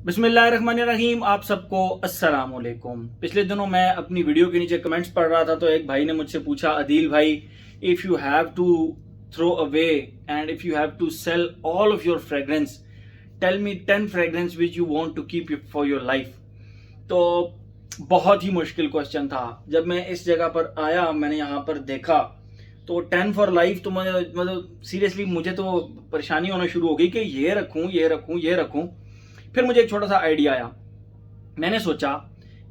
बिस्मिल्लाहिर्रहमानिर्रहीम। आप सबको अस्सलाम वालेकुम। पिछले दिनों मैं अपनी वीडियो के नीचे कमेंट्स पढ़ रहा था तो एक भाई ने मुझसे पूछा, अदील भाई, if you have to throw away and if you have to sell all of your fragrance, tell me 10 fragrance which you want to keep for your life. तो बहुत ही मुश्किल क्वेश्चन था। जब मैं इस जगह पर आया, मैंने यहाँ पर देखा तो 10 फॉर लाइफ तो मुझे मतलब सीरियसली मुझे तो परेशानी होना शुरू हो गई कि ये रखूँ ये रखूँ ये रखूँ। फिर मुझे एक छोटा सा आइडिया आया। मैंने सोचा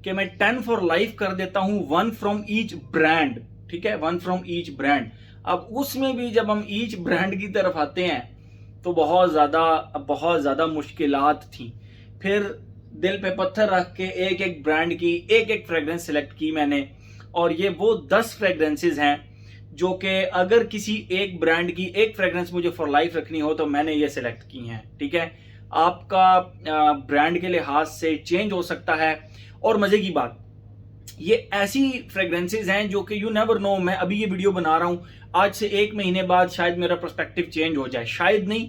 कि मैं 10 फॉर लाइफ कर देता हूं, 1 फ्रॉम ईच ब्रांड। ठीक है, 1 फ्रॉम ईच ब्रांड। अब उसमें भी जब हम ईच ब्रांड की तरफ आते हैं तो बहुत ज्यादा मुश्किलात थी। फिर दिल पे पत्थर रख के एक एक ब्रांड की एक एक फ्रेग्रेंस सिलेक्ट की मैंने, और ये वो 10 फ्रेग्रेंसेज हैं जो कि अगर किसी एक ब्रांड की एक फ्रेग्रेंस मुझे फॉर लाइफ रखनी हो तो मैंने ये सिलेक्ट की हैं। ठीक है, आपका ब्रांड के लिहाज से चेंज हो सकता है। और मजे की बात, ये ऐसी फ्रेग्रेंसेज हैं जो कि यू नेवर नो, मैं अभी ये वीडियो बना रहा हूं, आज से 1 महीने बाद शायद मेरा पर्सपेक्टिव चेंज हो जाए। शायद नहीं,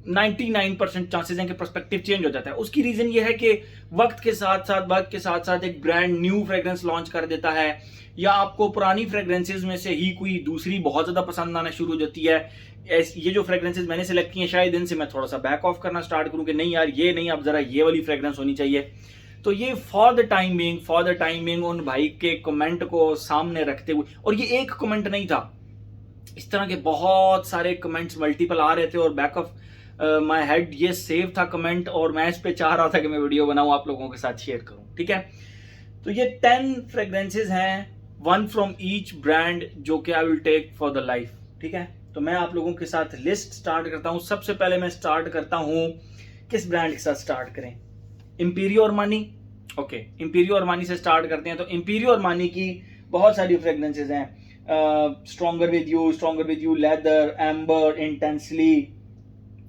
99% चांसेस हैं कि पर्सपेक्टिव चेंज हो जाता है। उसकी रीजन ये है कि वक्त के साथ साथ एक ब्रांड न्यू फ्रेग्रेंस लॉन्च कर देता है, या आपको पुरानी फ्रेग्रेंसेज में से ही कोई दूसरी बहुत ज्यादा पसंद आना शुरू हो जाती है। ये जो फ्रेग्रेंसेज मैंने सेलेक्ट की हैं, शायद इनसे मैं थोड़ा सा बैक ऑफ करना स्टार्ट करूं कि नहीं यार ये नहीं, अब जरा ये वाली फ्रेग्रेंस होनी चाहिए। तो ये फॉर द टाइम बिंग उन भाई के कमेंट को सामने रखते हुए, और ये एक कमेंट नहीं था, इस तरह के बहुत सारे कमेंट्स मल्टीपल आ रहे थे और बैक ऑफ माय हेड ये सेव था कमेंट, और मैं इस पे चाह रहा था कि मैं वीडियो बनाऊं, आप लोगों के साथ शेयर करूं। ठीक है, तो ये 10 फ्रेग्रेंसेज हैं, 1 फ्रॉम ईच ब्रांड, जो कि I will take for the life. ठीक है, तो मैं आप लोगों के साथ लिस्ट स्टार्ट करता हूं। सबसे पहले मैं स्टार्ट करता हूं, किस ब्रांड के साथ स्टार्ट करें? Imperio Armani. Okay, Imperio Armani से स्टार्ट करते हैं। तो इंपीरियो अरमानी की बहुत सारी फ्रेग्रेंसेज हैं, stronger with you, leather, amber, intensely.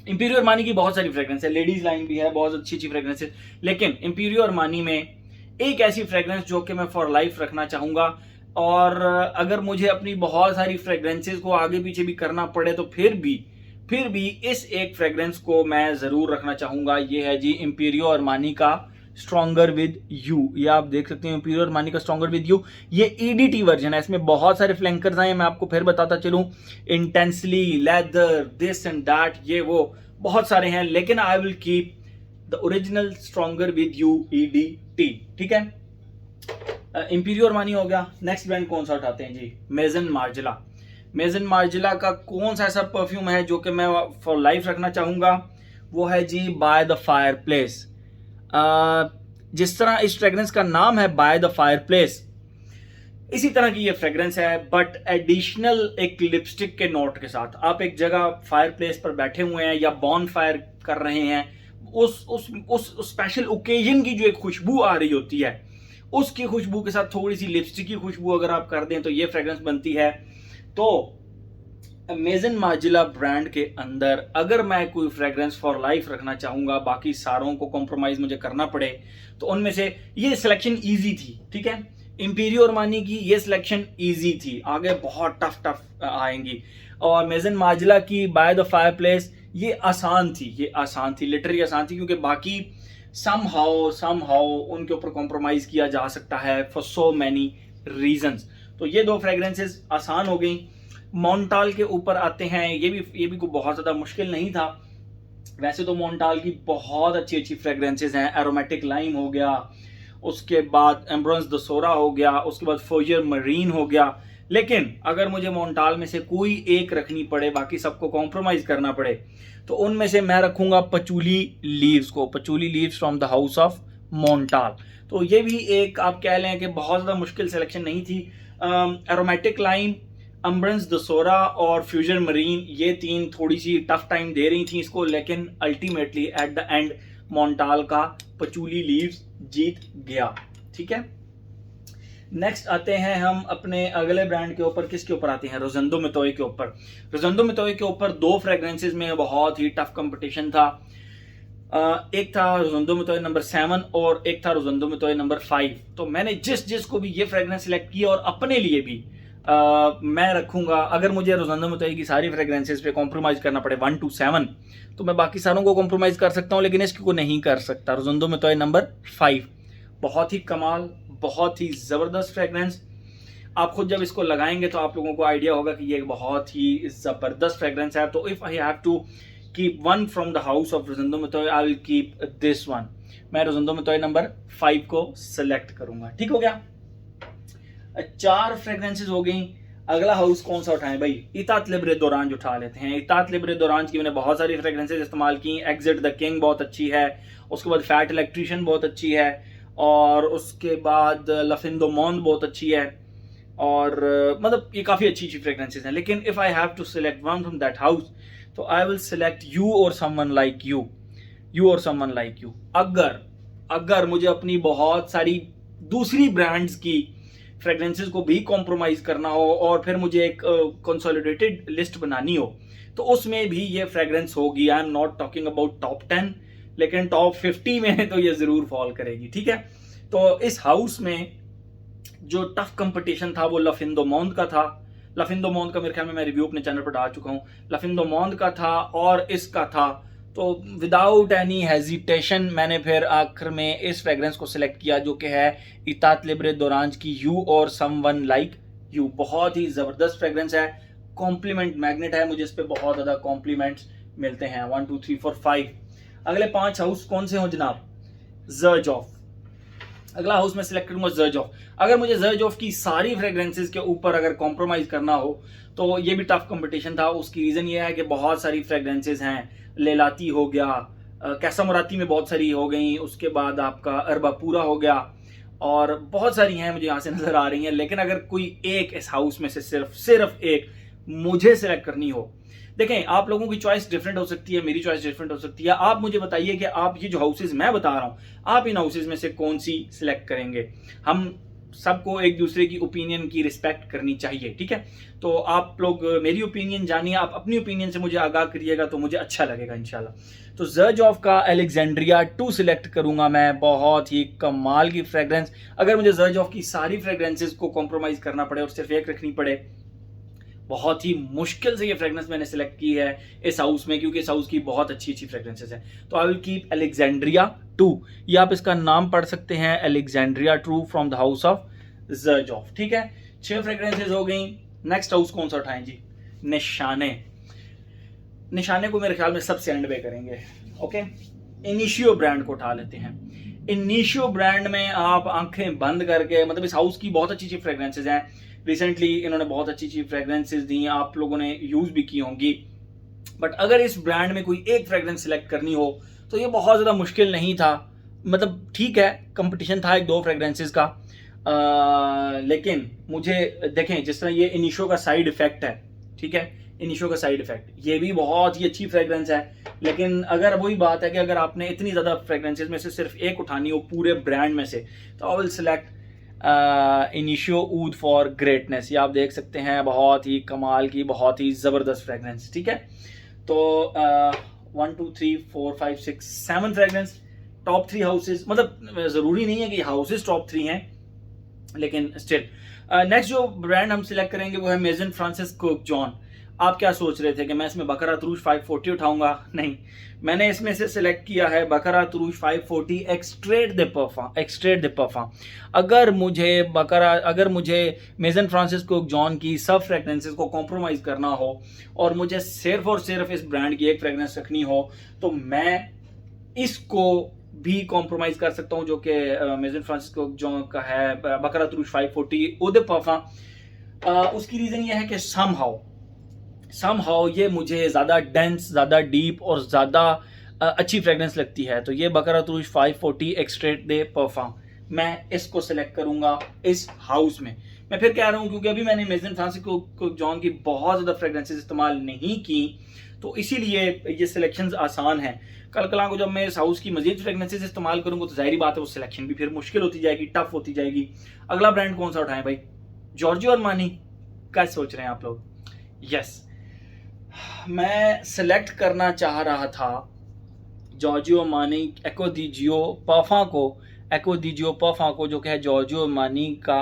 Emporio Armani की बहुत सारी फ्रेग्रेंस है, लेडीज लाइन भी है, बहुत अच्छी अच्छी फ्रेग्रेंस है। लेकिन इंपीरियो अरमानी में एक ऐसी फ्रेग्रेंस जो कि मैं फॉर लाइफ रखना चाहूंगा, और अगर मुझे अपनी बहुत सारी फ्रेग्रेंसेस को आगे पीछे भी करना पड़े तो फिर भी इस एक फ्रेग्रेंस को मैं जरूर रखना चाहूंगा। ये है जी इंपीरियो अरमानी का स्ट्रॉन्गर विद यू। ये आप देख सकते हैं इंपीरियो अरमानी का स्ट्रॉन्गर विद यू। ये ईडीटी वर्जन है, इसमें बहुत सारे फ्लैंकर्स आए हैं, मैं आपको फिर बताता चलूं, intensely, leather, this and that, ये वो बहुत सारे हैं, लेकिन आई will keep the original stronger with you EDT. ठीक है, इंपीरियो अरमानी हो गया। नेक्स्ट ब्रांड कौन सा उठाते हैं जी? मेजन मार्जिला। मेजन मार्जिला का कौन सा ऐसा परफ्यूम है जो कि मैं फॉर लाइफ रखना चाहूंगा? वो है जी बाय द फायर प्लेस। जिस तरह इस फ्रेग्रेंस का नाम है बाय द फायर प्लेस, इसी तरह की ये फ्रेग्रेंस है, बट एडिशनल एक लिपस्टिक के नोट के साथ। आप एक जगह फायर प्लेस पर बैठे हुए हैं या बॉन फायर कर रहे हैं, उस स्पेशल ओकेजन की जो एक खुशबू आ रही होती है, उसकी खुशबू के साथ थोड़ी सी लिपस्टिक की खुशबू अगर आप कर दें तो ये फ्रेग्रेंस बनती है। तो मेजन मार्जिला ब्रांड के अंदर अगर मैं कोई फ्रेग्रेंस फॉर लाइफ रखना चाहूंगा, बाकी सारों को कॉम्प्रोमाइज मुझे करना पड़े, तो उनमें से ये सिलेक्शन इजी थी। ठीक है, इंपीरियो अरमानी की ये सिलेक्शन इजी थी, आगे बहुत टफ आएंगी। और मेजन मार्जिला की बाय द फायर प्लेस ये आसान थी, लिटरली आसान थी, क्योंकि बाकी समहाउ उनके ऊपर कॉम्प्रोमाइज किया जा सकता है फॉर सो मैनी रीजंस। तो ये दो फ्रेग्रेंसेस आसान हो गई। मोंटाल के ऊपर आते हैं, ये भी कोई बहुत ज्यादा मुश्किल नहीं था। वैसे तो मोंटाल की बहुत अच्छी अच्छी फ्रेग्रेंसेस हैं, एरोमेटिक लाइम हो गया, उसके बाद एम्ब्रेंस दसोरा हो गया, उसके बाद फोजर मरीन हो गया। लेकिन अगर मुझे मोंटाल में से कोई एक रखनी पड़े, बाकी सबको कॉम्प्रोमाइज करना पड़े, तो उनमें से मैं रखूंगा पचूली लीव्स को, patchouli leaves from the house of Montale. तो ये भी एक आप कह लें कि बहुत ज्यादा मुश्किल सिलेक्शन नहीं थी। एरोमेटिक लाइम, अम्ब्रेंस दसोरा और फ्यूजन मरीन, ये तीन थोड़ी सी टफ टाइम दे रही थी इसको, लेकिन अल्टीमेटली एट द एंड मोंटाल का पचूली लीव्स जीत गया। ठीक है, नेक्स्ट आते हैं हम अपने अगले ब्रांड के ऊपर। किसके ऊपर आते हैं? रोजेंडो मितोय के ऊपर। रोजेंडो मितोय के ऊपर दो फ्रेग्रेंसेस में बहुत ही टफ कंपटीशन था। एक था रोजेंडो मितोय नंबर 7 और एक था रोजेंडो मितोय नंबर 5। तो मैंने जिस को भी ये फ्रेग्रेंस सिलेक्ट किया और अपने लिए भी मैं रखूंगा, अगर मुझे रोज़ाना मुतई की सारी फ्रेगरेंसेस पे कॉम्प्रोमाइज़ करना पड़े 1 to 7, तो मैं बाकी सारों को कॉम्प्रोमाइज़ कर सकता हूँ, लेकिन इसको नहीं कर सकता। रोज़ाना मुतई नंबर 5, बहुत ही कमाल, बहुत ही ज़बरदस्त फ्रेगरेंस। आप खुद जब इसको लगाएंगे तो आप लोगों को आइडिया होगा कि ये बहुत ही ज़बरदस्त फ्रेगरेंस है। तो if I have to keep one from the house of Rosendo Mateu, I will keep this one. मैं रोज़ाना मुतई नंबर 5 को सिलेक्ट करूंगा। ठीक हो गया, 4 फ्रेगरेंसेस हो गई। अगला हाउस कौन सा उठाएं भाई? इतात लिब्रे दोरांज उठा लेते हैं। इतात लिब्रे दोरांज की मैंने बहुत सारी फ्रेगरेंसेस इस्तेमाल की। एग्जिट द किंग बहुत अच्छी है, उसके बाद फैट इलेक्ट्रिशियन बहुत अच्छी है, और उसके बाद लफिंदो मोंद बहुत अच्छी है, और मतलब ये काफ़ी अच्छी अच्छी फ्रेगरेंसेस हैं। लेकिन if I have to select one from that house, तो आई विल सिलेक्ट यू और समवन लाइक यू। यू और समवन लाइक यू। अगर मुझे अपनी बहुत सारी दूसरी ब्रांड्स की फ्रेगरेंसेस को भी कॉम्प्रोमाइज़ करना हो और फिर मुझे एक कंसोलिडेटेड लिस्ट बनानी हो, तो उसमें भी ये फ्रेगरेंस होगी। I am not talking about top 10, लेकिन टॉप 50 में तो ये ज़रूर फॉल करेगी। ठीक है, तो इस हाउस में जो टफ कंपटीशन था वो लफिंदो मोंद का था। लफिंदो मोंद का मेरे ख्याल में मैं रिव्यू अपने चैनल पर डाल चुका हूँ। लफिंदो मोंद का था और इसका था, तो विदाउट एनी हेजिटेशन मैंने फिर आखिर में इस फ्रेगरेंस को सिलेक्ट किया, जो कि है इतात लिब्रे दोरांज की यू और समवन लाइक यू। बहुत ही ज़बरदस्त फ्रेगरेंस है, कॉम्प्लीमेंट मैग्नेट है, मुझे इस पर बहुत ज़्यादा कॉम्प्लीमेंट्स मिलते हैं। 1 2 3 4 5। अगले 5 हाउस कौन से हो जनाब? ज़र्जॉफ। अगला हाउस में सिलेक्ट करूंगा ज़र्जॉफ। अगर मुझे ज़र्जॉफ की सारी फ्रेगरेंसेस के ऊपर अगर कॉम्प्रोमाइज़ करना हो, तो ये भी टफ कंपटीशन था। उसकी रीज़न ये है कि बहुत सारी फ्रेगरेंसेस हैं। लेलाती हो गया, कैसा मुराती में बहुत सारी हो गई, उसके बाद आपका अरबा पूरा हो गया, और बहुत सारी हैं मुझे यहाँ से नज़र आ रही हैं। लेकिन अगर कोई एक इस हाउस में से सिर्फ एक मुझे सिलेक्ट करनी हो, देखें आप लोगों की चॉइस डिफरेंट हो सकती है, मेरी चॉइस डिफरेंट हो सकती है। आप मुझे बताइए कि आप ये जो हाउसेज मैं बता रहा हूँ, आप इन हाउसेज में से कौन सी सिलेक्ट करेंगे। हम सबको एक दूसरे की ओपिनियन की रिस्पेक्ट करनी चाहिए। ठीक है, तो आप लोग मेरी ओपिनियन जानिए, आप अपनी ओपिनियन से मुझे आगाह करिएगा, तो मुझे अच्छा लगेगा इंशाल्लाह। तो ज़र्जॉफ का अलेक्जेंड्रिया 2 सिलेक्ट करूंगा मैं। बहुत ही कमाल की फ्रेगरेंस। अगर मुझे ज़र्जॉफ की सारी फ्रेगरेंसेस को कॉम्प्रोमाइज़ करना पड़े और सिर्फ एक रखनी पड़े, बहुत ही मुश्किल से ये फ्रेगरेंस मैंने सिलेक्ट की है इस हाउस में, क्योंकि इस हाउस की बहुत अच्छी अच्छी फ्रेगरेंसेस हैं। तो आई विल कीप अलेक्जेंड्रिया 2। ये आप इसका नाम पढ़ सकते हैं, Alexandria 2 from the house of Xerjoff. ठीक है, 6 फ्रेगरेंसेस हो गई। नेक्स्ट हाउस कौन सा उठाएं जी? निशाने। निशाने को मेरे ख्याल में सबसे एंड पे करेंगे। ओके, इनिशियो ब्रांड को उठा लेते हैं। इनिशियो ब्रांड में आप आंखें बंद करके, मतलब इस हाउस की बहुत अच्छी अच्छी फ्रेगरेंसेज हैं। रिसेंटली इन्होंने बहुत अच्छी अच्छी फ्रेगरेंसेज दी, आप लोगों ने यूज भी की होंगी। बट अगर इस ब्रांड में कोई एक फ्रेगरेंस सिलेक्ट करनी हो, तो ये बहुत ज़्यादा मुश्किल नहीं था। मतलब ठीक है, कंपटीशन था 1-2 फ्रेगरेंसेज का, लेकिन मुझे देखें जिस तरह ये इनिशियो का साइड इफेक्ट है, ठीक है, इनिशियो का साइड इफेक्ट, ये भी बहुत ही अच्छी फ्रेगरेंस है। लेकिन अगर वही बात है कि अगर आपने इतनी ज़्यादा फ्रेगरेंसेज में से सिर्फ एक उठानी हो पूरे ब्रांड में से, तो I will select Initio Oud for greatness. ये आप देख सकते हैं, बहुत ही कमाल की, बहुत ही ज़बरदस्त फ्रेगरेंस। ठीक है, तो 1 2 3 4 5 6 7 फ्रेगरेंस, टॉप 3 हाउसेज। मतलब ज़रूरी नहीं है कि हाउसेज टॉप 3 हैं, लेकिन स्टिल। नेक्स्ट जो ब्रांड हम सिलेक्ट करेंगे वो है मेजन फ्रांसिस कोक जॉन। आप क्या सोच रहे थे कि मैं इसमें बकरात रूज 540 उठाऊंगा? नहीं, मैंने इसमें से सिलेक्ट किया है बकरात रूज 540 एक्सट्रेट द परफॉर्म। अगर मुझे मेजन फ्रांसिस कोक जॉन की सब फ्रेगरेंसेस को कॉम्प्रोमाइज़ करना हो और मुझे सिर्फ और सिर्फ इस ब्रांड की एक फ्रेगरेंस रखनी हो, तो मैं इसको भी कॉम्प्रोमाइज कर सकता हूं, जो कि मेजन फ्रांसिस कोक जॉन का है बकरात रूज 540 उद परफॉर्म। उसकी रीज़न ये है कि समहाउ ये मुझे ज़्यादा डेंस, ज़्यादा डीप और ज़्यादा अच्छी फ्रेगरेंस लगती है। तो ये बकरात रूज 540 एक्सट्रेट दे परफॉर्म, मैं इसको सिलेक्ट करूंगा इस हाउस में। मैं फिर कह रहा हूं, क्योंकि अभी मैंने मेजन फ्रांसिस कोक जॉन की बहुत ज़्यादा फ्रेगरेंसेस इस्तेमाल नहीं की, तो इसीलिए ये सिलेक्शंस आसान हैं। कल को जब मैं इस हाउस की मजीद फ्रेगरेंसेस इस्तेमाल करूंगा, तो जाहिर बात है वो सिलेक्शन भी फिर मुश्किल होती जाएगी, टफ होती जाएगी। अगला ब्रांड कौन सा उठाएं भाई? Giorgio Armani. क्या सोच रहे हैं आप लोग? यस, मैं सिलेक्ट करना चाह रहा था जॉर्जियो अरमानी एको दी जियो परफा को, जो कि है जॉर्जियो अरमानी का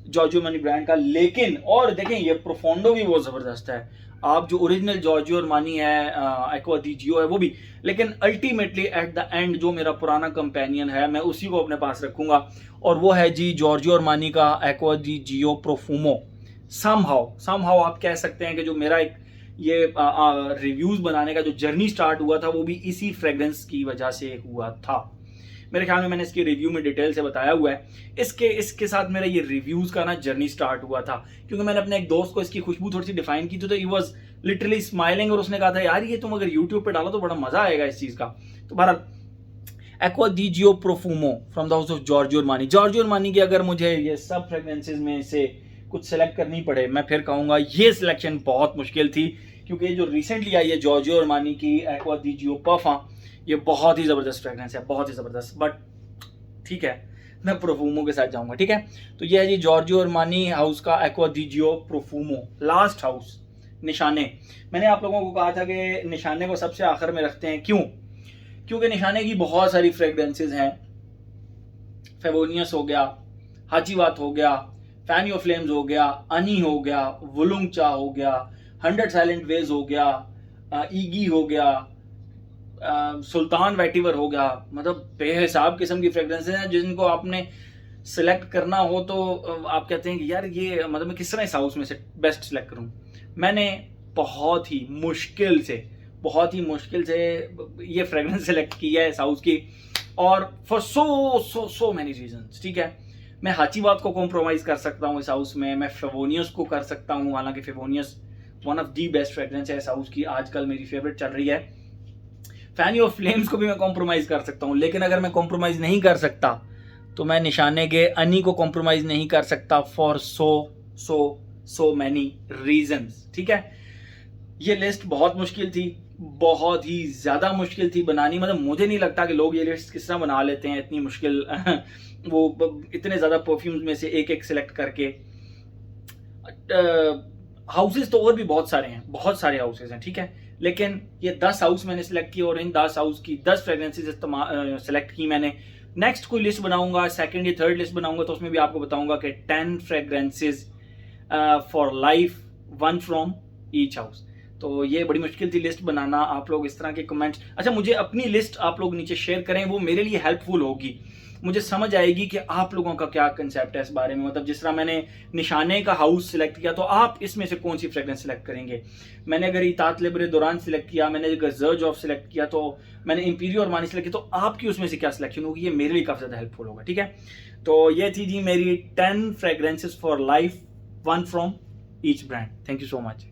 जॉर्जियो अरमानी ब्रांड का। लेकिन और देखें ये प्रोफोंडो भी बहुत ज़बरदस्त है, आप जो ओरिजिनल जॉर्जियो अरमानी है, एक्वा दी जियो है वो भी, लेकिन अल्टीमेटली एट द एंड जो मेरा पुराना कंपेनियन है मैं उसी को अपने पास रखूंगा, और वो है जी जॉर्जियो अरमानी का एक्वा दी जियो प्रोफूमो। समहाउ आप कह सकते हैं कि जो मेरा एक ये रिव्यूज बनाने का जो जर्नी स्टार्ट हुआ था वो भी इसी फ्रेग्रेंस की वजह से हुआ था। मेरे ख्याल में मैंने इसकी रिव्यू में डिटेल से बताया हुआ है। इसके साथ मेरा ये रिव्यूज का ना जर्नी स्टार्ट हुआ था, क्योंकि मैंने अपने एक दोस्त को इसकी खुशबू थोड़ी सी डिफाइन की थी, तो ही वाज लिटरली स्माइलिंग, और उसने कहा था यार ये तुम अगर यूट्यूब पे डालो तो बड़ा मजा आएगा इस चीज का। तो बहरहाल Acqua di Gio Profumo from the house of Giorgio Armani. Giorgio Armani की अगर मुझे ये सब फ्रेग्रेंसेज में से कुछ सेलेक्ट करनी पड़े, मैं फिर कहूंगा ये सिलेक्शन बहुत मुश्किल थी, क्योंकि जो रिसेंटली आई है जॉर्जियो अरमानी की एक्वा दी जियो परफा, ये बहुत ही ज़बरदस्त फ्रेग्रेंस है, बहुत ही ज़बरदस्त। बट ठीक है, मैं प्रोफूमो के साथ जाऊंगा, ठीक है। तो ये है जी जॉर्जियो अरमानी हाउस का aqua di Gio प्रोफूमो। Last house निशाने। मैंने आप लोगों को कहा था कि निशाने को सबसे आखिर में रखते हैं, क्यों? क्योंकि निशाने की बहुत सारी फ्रेग्रेंसेज हैं। फेवोनियस हो गया, हाचीवात हो गया, फैन ऑफ फ्लेम्स हो गया, अनी हो गया, वुलुंगचा हो गया, 100 साइलेंट वेज हो गया, ईगी हो गया, सुल्तान वेटिवर हो गया। मतलब बेहिसाब किस्म की फ्रेग्रेंसेज हैं जिनको आपने सिलेक्ट करना हो तो आप कहते हैं कि यार ये मतलब मैं किस तरह इस हाउस में से बेस्ट सिलेक्ट करूं। मैंने बहुत ही मुश्किल से ये फ्रेग्रेंस सिलेक्ट की है इस हाउस की, और फॉर सो मेनी रीजंस, ठीक है। मैं हाचीवात को कॉम्प्रोमाइज कर सकता हूँ इस हाउस में, मैं फेवोनियस को कर सकता हूँ, हालांकि Favonius one of the best fragrance है इस हाउस की, आजकल मेरी फेवरेट चल रही है। फैन ऑफ फ्लेम्स को भी मैं कॉम्प्रोमाइज कर सकता हूँ, लेकिन अगर मैं कॉम्प्रोमाइज नहीं कर सकता तो मैं निशाने के अनी को कॉम्प्रोमाइज नहीं कर सकता फॉर सो मैनी रीजंस, ठीक है। ये लिस्ट बहुत मुश्किल थी, बहुत ही ज्यादा मुश्किल थी बनानी। मतलब मुझे नहीं लगता कि लोग ये लिस्ट किस तरह बना लेते हैं इतनी मुश्किल वो इतने ज्यादा परफ्यूम्स में से एक एक सिलेक्ट करके। हाउसेस तो और भी बहुत सारे हैं, बहुत सारे हाउसेस हैं, ठीक है, लेकिन ये 10 हाउस मैंने सिलेक्ट किए और इन 10 हाउस की 10 फ्रेग्रेंसेज सिलेक्ट की मैंने। नेक्स्ट कोई लिस्ट बनाऊंगा, सेकंड या थर्ड लिस्ट बनाऊंगा, तो उसमें भी आपको बताऊंगा कि 10 fragrances for life, 1 from each house. तो ये बड़ी मुश्किल थी लिस्ट बनाना। आप लोग इस तरह के कमेंट्स, अच्छा मुझे अपनी लिस्ट आप लोग नीचे शेयर करें, वो मेरे लिए हेल्पफुल होगी, मुझे समझ आएगी कि आप लोगों का क्या कंसेप्ट है इस बारे में। मतलब जिस तरह मैंने निशाने का हाउस सिलेक्ट किया, तो आप इसमें से कौन सी फ्रेग्रेंस सिलेक्ट करेंगे। मैंने अगर इतात लिबरे दौरान सिलेक्ट किया, मैंने अगर जर्ज ऑफ सिलेक्ट किया, तो मैंने इंपीरियो अरमानी सिलेक्ट किया, तो आपकी उसमें से क्या सिलेक्शन होगी, ये मेरे लिए काफ़ी ज़्यादा हेल्पफुल होगा, ठीक है। तो ये थी जी मेरी 10 fragrances for life, 1 from each brand. Thank you so much.